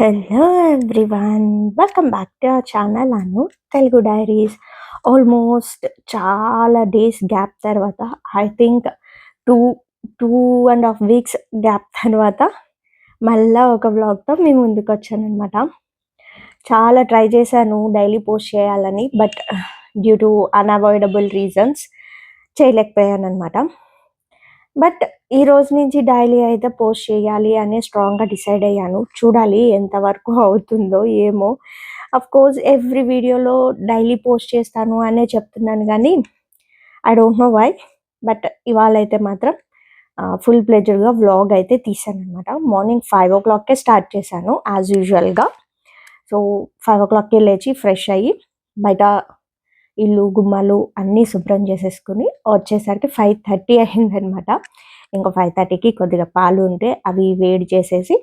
Hello everyone, welcome back to our channel Anu Telugu diaries. Almost చాలా days gap తర్వాత, I think two two and half weeks gap తర్వాత మళ్ళా ఒక వ్లాగ్తో మీ ముందుకు వచ్చానమాట. చాలా ట్రై చేశాను డైలీ పోస్ట్ చేయాలని, but due to unavoidable reasons చేయలేకపోయాను అనమాట. బట్ ఈ రోజు నుంచి డైలీ అయితే పోస్ట్ చేయాలి అని స్ట్రాంగ్‌గా డిసైడ్ అయ్యాను. చూడాలి ఎంతవరకు అవుతుందో ఏమో. అఫ్‌కోర్స్ ఎవ్రీ వీడియోలో డైలీ పోస్ట్ చేస్తాను అనే చెప్తున్నాను గానీ, I don't know why. But ఇవాళైతే మాత్రం ఫుల్ ప్లెడ్జ్డ్‌గా వ్లాగ్ అయితే తీశాననమాట. మార్నింగ్ 5:00కే స్టార్ట్ చేశాను యాజ్ యూజువల్‌గా. సో 5:00కే లేచి ఫ్రెష్ అయ్యి బయట ఇల్లు, గుమ్మాలు అన్నీ శుభ్రం చేసేసుకొని వచ్చేసరికి 5:30 అయిందనమాట. ఇంకా 5:30కి కొద్దిగా పాలు ఉంటే అవి వేడి చేసేసి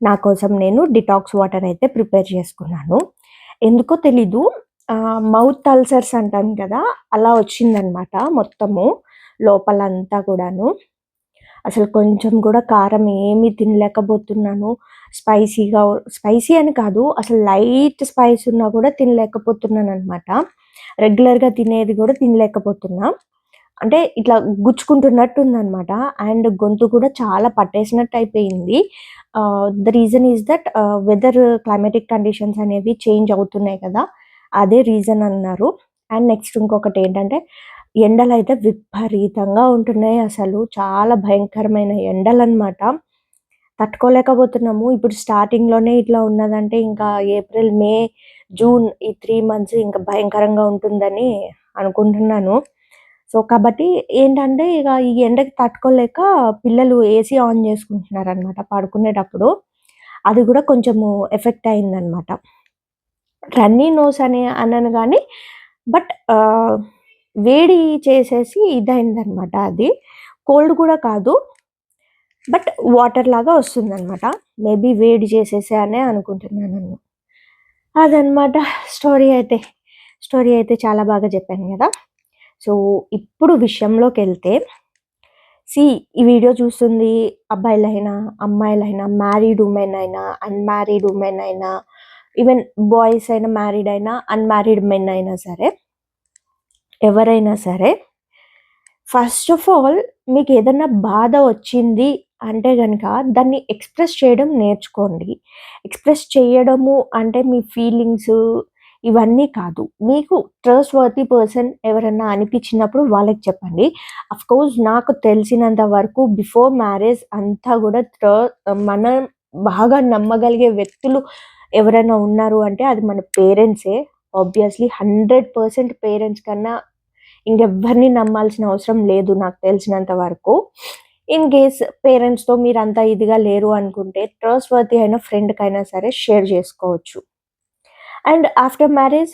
నా కోసం నేను డిటాక్స్ వాటర్ అయితే ప్రిపేర్ చేసుకున్నాను. ఎందుకో తెలీదు, మౌత్ అల్సర్స్ అంటాం కదా, అలా వచ్చిందనమాట మొత్తము లోపలంతా కూడాను. అసలు కొంచెం కూడా కారం ఏమీ తినలేకపోతున్నాను. స్పైసీ అని కాదు, అసలు లైట్ స్పైస్ ఉన్నా కూడా తినలేకపోతున్నాననమాట. రెగ్యులర్‌గా తినేది కూడా తినలేకపోతున్నా. అంటే ఇట్లా గుచ్చుకుంటున్నట్టు ఉందనమాట. అండ్ గొంతు కూడా చాలా పట్టేసినట్టు అయిపోయింది. The reason is that climatic conditions అనేవి చేంజ్ అవుతున్నాయి కదా, అదే రీజన్ అన్నారు. అండ్ నెక్స్ట్ ఇంకొకటేంటంటే, ఎండలైతే విపరీతంగా ఉంటున్నాయి అసలు. చాలా భయంకరమైన ఎండలనమాట. తట్టుకోలేకపోతున్నాము. ఇప్పుడు స్టార్టింగ్‌లోనే ఇట్లా ఉన్నదంటే ఇంకా ఏప్రిల్, మే, జూన్ ఈ 3 మంత్స్ ఇంకా భయంకరంగా ఉంటుందని అనుకుంటున్నాను. సో, కాబట్టి ఏంటంటే ఇక ఈ ఎండకి తట్టుకోలేక పిల్లలు ఏసీ ఆన్ చేసుకుంటున్నారనమాట పడుకునేటప్పుడు. అది కూడా కొంచెము ఎఫెక్ట్ అయిందనమాట. రన్నీ నోస్ అని అనను గానీ, బట్ వేడి చేసేసి ఇదయిందనమాట అది. కోల్డ్ కూడా కాదు, బట్ వాటర్ లాగా వస్తుందనమాట. మేబీ వేడి చేసేసా అనే అనుకుంటున్నాను నేను. అదనమాట స్టోరీ అయితే. స్టోరీ అయితే చాలా బాగా చెప్పాను గదా! సో, ఇప్పుడు విషయంలోకెళ్తే, ఈ వీడియో చూస్తుంది అబ్బాయిలైనా, అమ్మాయిలైనా, మ్యారీడ్ వుమెన్ అయినా, అన్‌మ్యారీడ్ వుమెన్ అయినా, ఈవెన్ బాయ్స్ అయినా, మ్యారీడ్ అయినా, అన్‌మ్యారీడ్ మెన్ అయినా సరే, ఎవరైనా సరే, ఫస్ట్ ఆఫ్ ఆల్ మీకేదన్నా బాధ వచ్చింది అంటే గనక దాన్ని ఎక్స్‌ప్రెస్ చేయడం నేర్చుకోండి. ఎక్స్‌ప్రెస్ చేయడము అంటే మీ ఫీలింగ్సు ఇవన్నీ కాదు. మీకు ట్రస్ట్ వర్తీ పర్సన్ ఎవరన్నా అనిపించినప్పుడు వాళ్ళకి చెప్పండి. అఫ్‌కోర్స్ నాకు తెలిసినంత వరకు బిఫోర్ మ్యారేజ్ అంతా గూడా మనం బాగా నమ్మగలిగే వ్యక్తులు ఎవరైనా ఉన్నారు అంటే అది మన పేరెంట్సే. ఆబ్వియస్‌లీ 100% పేరెంట్స్ కన్నా ఇంకెవ్వరిని నమ్మాల్సిన అవసరం లేదు నాకు తెలిసినంత వరకు. ఇన్ కేస్ పేరెంట్స్‌తో మీరంత ఇదిగా లేరు అనుకుంటే, ట్రస్ట్ వర్తీ అయిన ఫ్రెండ్‌కైనా సరే షేర్ జేసుకోవచ్చు. అండ్ ఆఫ్టర్ మ్యారేజ్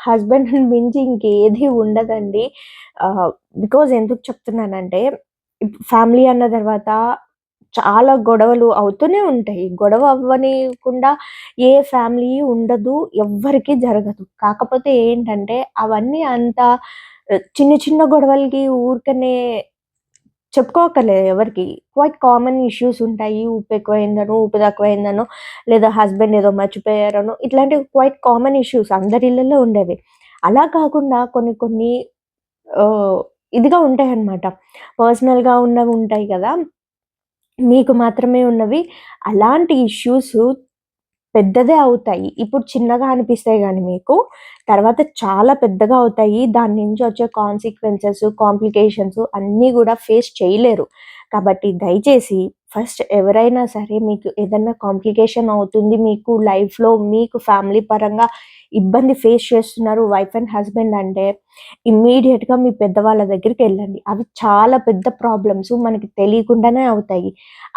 హస్బెండ్‌ని మించి ఇంకేది ఉండదండి. బికాజ్ ఎందుకు చెప్తున్నానంటే, ఫ్యామిలీ అన్న తర్వాత చాలా గొడవలు అవుతూనే ఉంటాయి. గొడవ అవ్వనీయకుండా ఏ ఫ్యామిలీ ఉండదు. ఎవ్వరికీ జరగదు. కాకపోతే ఏంటంటే, అవన్నీ అంత చిన్న చిన్న గొడవలకి ఊరికనే చెప్పుకోక్కర్లేదు ఎవరికీ. క్వైట్ కామన్ ఇష్యూస్ ఉంటాయి. ఉప్పు ఎక్కువయిందనో, ఉప్పు తక్కువయిందనో, లేదా హస్బెండ్ ఏదో మర్చిపోయారనో, ఇట్లాంటివి క్వైట్ కామన్ ఇష్యూస్ అందరి ఇళ్లలో ఉండేవి. అలా కాకుండా కొన్ని కొన్ని ఆహ్, ఇదిగా ఉంటాయన్నమాట. పర్సనల్‌గా ఉన్నవి ఉంటాయి గదా, మీకు మాత్రమే ఉన్నవి. అలాంటి ఇష్యూస్ పెద్దదే అవుతాయి. ఇప్పుడు చిన్నగా అనిపిస్తాయి గానీ మీకు, తర్వాత చాలా పెద్దగా అవుతాయి. దాని నుంచి వచ్చే కాన్సిక్వెన్సెస్, కాంప్లికేషన్స్ అన్నీ గూడా ఫేస్ చేయలేరు. కాబట్టి దయచేసి ఫస్ట్ ఎవరైనా సరే మీకు ఏదన్నా కాంప్లికేషన్ అవుతుంది, మీకు లైఫ్‌లో మీకు ఫ్యామిలీ పరంగా ఇబ్బంది ఫేస్ చేస్తున్నారు వైఫ్ అండ్ హస్బెండ్ అంటే, ఇమ్మీడియేట్‌గా మీ పెద్దవాళ్ళ దగ్గరికెళ్ళండి. అవి చాలా పెద్ద ప్రాబ్లమ్స్ మనకి తెలియకుండానే అవుతాయి.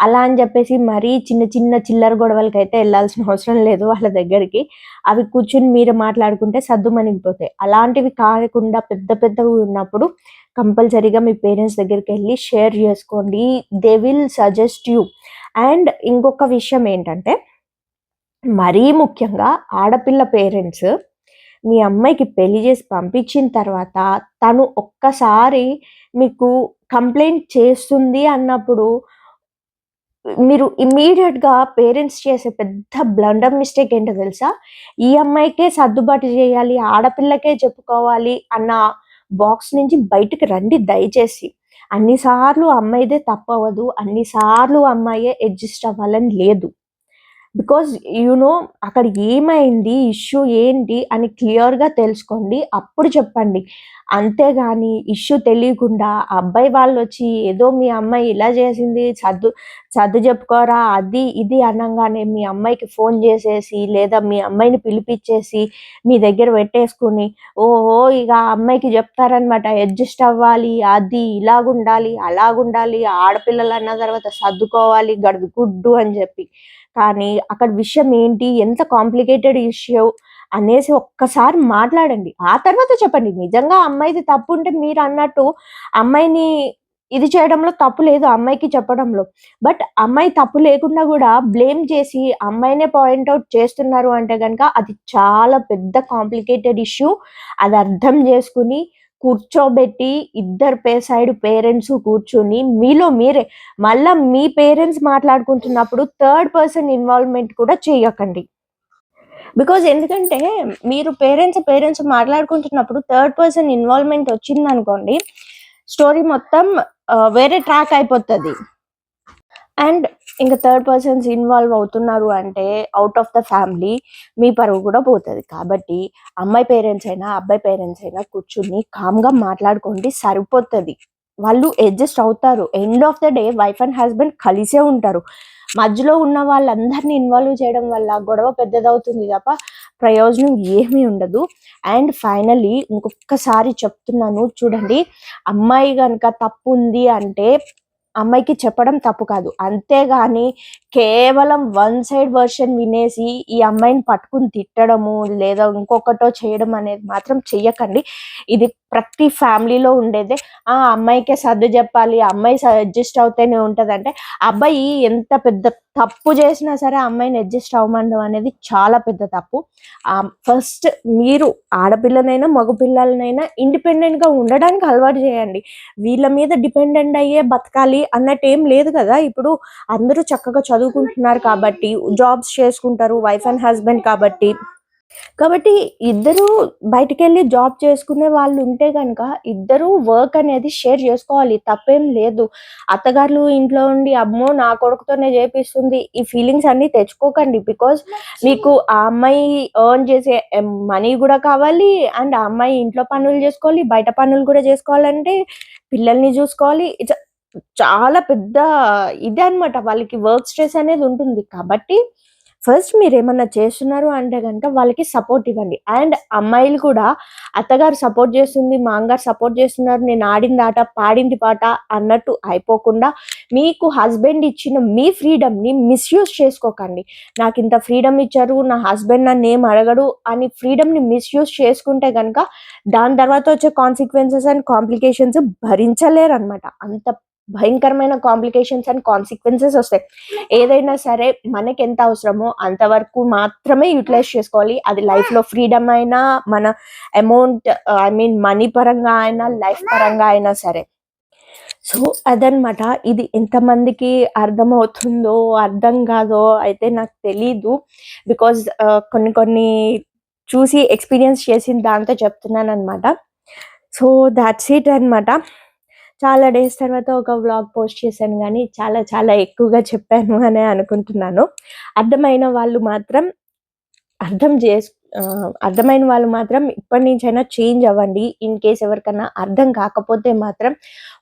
అలా అని జెప్పేసి మరీ చిన్న చిన్న చిల్లర గొడవలకైతే ఎళ్ళాల్సిన అవసరం లేదు వాళ్ళ దగ్గరికి. అవి కూర్చొని మీరు మాట్లాడుకుంటే సద్దుమణిగిపోతాయి. అలాంటివి కాకుండా పెద్ద పెద్దవి ఉన్నప్పుడు కంపల్సరీగా మీ పేరెంట్స్ దగ్గరికెళ్ళి షేర్ జేసుకోండి. They will suggest you. And ఇంకొక విషయం ఏంటంటే, మరీ ముఖ్యంగా ఆడపిల్ల పేరెంట్స్ మీ అమ్మాయికి పెళ్లి జేసి పంపించిన తర్వాత తను ఒక్కసారి మీకు కంప్లెయింట్ చేస్తుంది అన్నప్పుడు మీరు ఇమ్మీడియట్‌గా పేరెంట్స్ చేసే పెద్ద బ్లండర్ మిస్టేక్ ఏంటో తెలుసా? ఈ అమ్మాయికే సర్దుబాటు చేయాలి, ఆడపిల్లకే చెప్పుకోవాలి అన్న బాక్స్ నుంచి బయటికి రండి దయచేసి. అన్ని సార్లు అమ్మాయిదే తప్పవ్వదు. అన్ని సార్లు అమ్మాయే అడ్జస్ట్ అవ్వాలని లేదు. బికాజ్ అక్కడ ఏమైంది? ఇష్యూ ఏంటి? అని క్లియర్‌గా తెలుసుకోండి. అప్పుడు చెప్పండి. అంతేగాని ఇష్యూ తెలియకుండా అబ్బాయి వాళ్ళొచ్చి ఏదో మీ అమ్మాయి ఇలా చేసింది, సర్దు చెప్పుకోరా అది, ఇది అనంగానే మీ అమ్మాయికి ఫోన్ చేసేసి, లేదా మీ అమ్మాయిని పిలిపిచ్చేసి, మీ దగ్గర పెట్టేసుకొని, ఓహో! ఇక ఆ అమ్మాయికి చెప్తారనమాట. అడ్జస్ట్ అవ్వాలి, అది ఇలాగుండాలి, అలాగుండాలి, ఆడపిల్లలన్న తర్వాత సర్దుకోవాలి గడుగుడ్డు అని చెప్పి. కానీ అక్కడ విషయం ఏంటి? ఎంత కాంప్లికేటెడ్ ఇష్యూ అనేసి ఒక్కసారి మాట్లాడండి. ఆ తర్వాత చెప్పండి. నిజంగా అమ్మాయిది తప్పుంటే మీరన్నట్టు అమ్మాయిని ఇది చేయడంలో తప్పు లేదు అమ్మాయికి చెప్పడంలో. బట్ అమ్మాయి తప్పు లేకుండా గూడా బ్లేమ్ చేసి అమ్మాయినే పాయింట్ ఔట్ చేస్తున్నారు అంటే గనక అది చాలా పెద్ద కాంప్లికేటెడ్ ఇష్యూ. అది అర్థం చేసుకొని కూర్చోబెట్టి ఇద్దరు సైడ్ పేరెంట్స్ కూర్చొని మీలో మీరే మళ్ళా మీ పేరెంట్స్ మాట్లాడుకుంటున్నప్పుడు థర్డ్ పర్సన్ ఇన్వాల్వ్‌మెంట్ కూడా చేయకండి. బికాజ్ ఎందుకంటే మీరు పేరెంట్స్ మాట్లాడుకుంటున్నప్పుడు థర్డ్ పర్సన్ ఇన్వాల్వ్‌మెంట్ వచ్చిందనుకోండి, స్టోరీ మొత్తం వేరే ట్రాక్ అయిపోతది. అండ్ ఇంక థర్డ్ పర్సన్స్ ఇన్వాల్వ్ అవుతున్నారు అంటే ఔట్ ఆఫ్ ద ఫ్యామిలీ మీ పరువు కూడా పోతది. కాబట్టి అమ్మాయి పేరెంట్స్ అయినా, అబ్బాయి పేరెంట్స్ అయినా కూర్చొని కామ్‌గా మాట్లాడుకోండి సరిపోతది. వాళ్ళు అడ్జస్ట్ అవుతారు. End of the day wife and husband కలిసే ఉంటారు. మధ్యలో ఉన్న వాళ్ళందరిని ఇన్వాల్వ్ చేయడం వల్ల గొడవ పెద్దదవుతుంది తప్ప ప్రయోజనం ఏమీ ఉండదు. అండ్ ఫైనల్లీ ఇంకొక్కసారి చెప్తున్నాను చూడండి, అమ్మాయి గనక తప్పుంది అంటే అమ్మాయికి చెప్పడం తప్పు కాదు. అంతేగాని కేవలం వన్ సైడ్ వెర్షన్ వినేసి ఈ అమ్మాయిని పట్టుకొని తిట్టడము, లేదా ఇంకొకటో చేయడం అనేది మాత్రం చెయ్యకండి. ఇది ప్రతి ఫ్యామిలీలో ఉండేదే. అమ్మాయికే సర్ది జెప్పాలి, అమ్మాయి అడ్జస్ట్ అవుతేనే ఉంటదంటే, అబ్బాయి ఎంత పెద్ద తప్పు చేసినా సరే అమ్మాయిని అడ్జస్ట్ అవ్వమనడం అనేది చాలా పెద్ద తప్పు. ఫస్ట్ మీరు ఆడపిల్లనైనా, మగపిల్లలనైనా ఇండిపెండెంట్‌గా ఉండడానికి అలవాటు చేయండి. వీళ్ళ మీద డిపెండెంట్ అయ్యే బతకాలి అన్నట్టు ఏం లేదు కదా! ఇప్పుడు అందరూ చక్కగా చదువుకుంటున్నారు కాబట్టి, జాబ్స్ చేసుకుంటారు వైఫ్ అండ్ హస్బెండ్ కాబట్టి. కాబట్టి ఇద్దరూ బయటికెళ్ళి జాబ్ చేసుకునే వాళ్ళు ఉంటే గనక ఇద్దరూ వర్క్ అనేది షేర్ చేసుకోవాలి. తప్పేం లేదు. అత్తగారులు ఇంట్లో ఉండి అమ్మో! నా కొడుకుతోనే చేపిస్తుంది. ఈ ఫీలింగ్స్ అన్నీ తెచ్చుకోకండి. బికాజ్ మీకు ఆ అమ్మాయి ఎర్న్ చేసే మనీ గూడా కావాలి. అండ్ ఆ అమ్మాయి ఇంట్లో పనులు జేసుకోవాలి. బయట పనులు గూడా జేసుకోవాలంటే పిల్లల్ని జూసుకోవాలి. చాలా పెద్ద ఇదే అన్నమాట. వాళ్ళకి వర్క్ స్ట్రెస్ అనేది ఉంటుంది. కాబట్టి ఫస్ట్ మీరేమన్నా చేస్తున్నారు అంటే గనక వాళ్ళకి సపోర్ట్ ఇవ్వండి. అండ్ అమ్మాయిలు కూడా అత్తగారు సపోర్ట్ చేస్తుంది, మామగారు సపోర్ట్ చేస్తున్నారు, నేను ఆడింది ఆట, పాడింది పాట అన్నట్టు అయిపోకుండా మీకు హస్బెండ్ ఇచ్చిన మీ ఫ్రీడమ్‌ని మిస్‌యూజ్ చేసుకోకండి. నాకింత ఫ్రీడమ్ ఇచ్చారు, నా హస్బెండ్ నన్నేం అడగడు అని ఫ్రీడమ్‌ని మిస్‌యూజ్ చేసుకుంటే గనక దాని తర్వాత వచ్చే కాన్సిక్వెన్సెస్ అండ్ కాంప్లికేషన్స్ భరించలేరనమాట. అంత భయంకరమైన కాంప్లికేషన్స్ అండ్ కాన్సిక్వెన్సెస్ ఒస్తాయి. ఏదైనా సరే మనకెంత అవసరమో అంతవరకు మాత్రమే యుటిలైజ్ చేసుకోవాలి. అది లైఫ్‌లో ఫ్రీడమ్ అయినా, మన అమౌంట్ మనీ పరంగా అయినా, లైఫ్ పరంగా అయినా సరే. సో, అదనమాట. ఇది ఎంతమందికి అర్థమవుతుందో, అర్థం కాదో అయితే నాకు తెలీదు. బికాజ్ కొన్ని కొన్ని చూసి ఎక్స్‌పీరియన్స్ చేసిన దాంతో చెప్తున్నాననమాట. సో, థాట్స్ ఇట్ అనమాట. చాలా డేస్ తర్వాత ఒక వ్లాగ్ పోస్ట్ చేశాను గానీ, చాలా చాలా ఎక్కువగా చెప్పాను అనే అనుకుంటున్నాను. అర్థమైన వాళ్ళు మాత్రం అర్థమైన వాళ్ళు మాత్రం ఇప్పటి నుంచైనా చేంజ్ అవ్వండి. ఇన్ కేస్ ఎవరికన్నా అర్థం కాకపోతే మాత్రం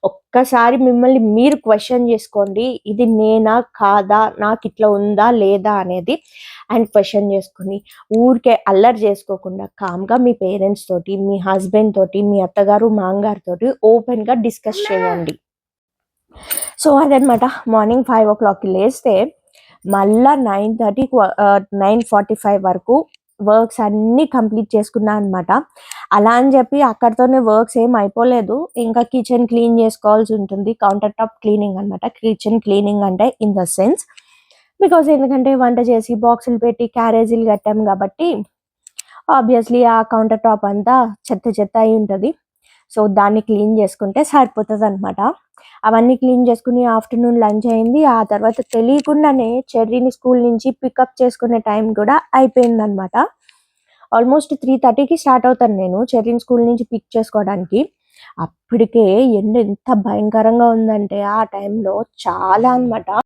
ఒక్కసారి మిమ్మల్ని మీరు క్వెషన్ జేసుకోండి. ఇది నేనా? కాదా? నాకిట్లా ఉందా? లేదా? అనేది. అండ్ క్వెషన్ జేసుకొని ఊరికే అల్లరి జేసుకోకుండా కామ్‌గా మీ పేరెంట్స్ తోటి, మీ హస్బెండ్ తోటి, మీ అత్తగారు, మామగారితోటి ఓపెన్‌గా డిస్కస్ చేయండి. సో, అదనమాట. మార్నింగ్ 5:00కి లేస్తే మళ్ళా 9:45 వరకు వర్క్స్ అన్నీ కంప్లీట్ చేసుకున్నా అనమాట. అలా అని చెప్పి అక్కడితోనే వర్క్స్ ఏమి అయిపోలేదు. ఇంకా కిచెన్ క్లీన్ చేసుకోవాల్సి ఉంటుంది. కౌంటర్ టాప్ క్లీనింగ్ అనమాట. కిచెన్ క్లీనింగ్ అంటే ఇన్ ద సెన్స్ బికాజ్ ఎందుకంటే వంట చేసి బాక్సులు పెట్టి క్యారేజీలు కట్టాం కాబట్టి ఆబ్వియస్లీ ఆ కౌంటర్ టాప్ అంతా చెత్త చెత్త అయి ఉంటది. సో దాన్ని క్లీన్ చేసుకుంటే సరిపోతుంది అనమాట. అవన్నీ క్లీన్ చేసుకుని ఆఫ్టర్నూన్ లంచ్ అయింది. ఆ తర్వాత తెలియకుండానే చెర్రీని స్కూల్ నుంచి పికప్ చేసుకునే టైం కూడా అయిపోయిందనమాట. ఆల్మోస్ట్ 3:30కి స్టార్ట్ అవుతాను నేను చెర్రీని స్కూల్ నుంచి పిక్ చేసుకోవడానికి. అప్పటికే ఎండ ఎంత భయంకరంగా ఉందంటే ఆ టైంలో చాలా అనమాట.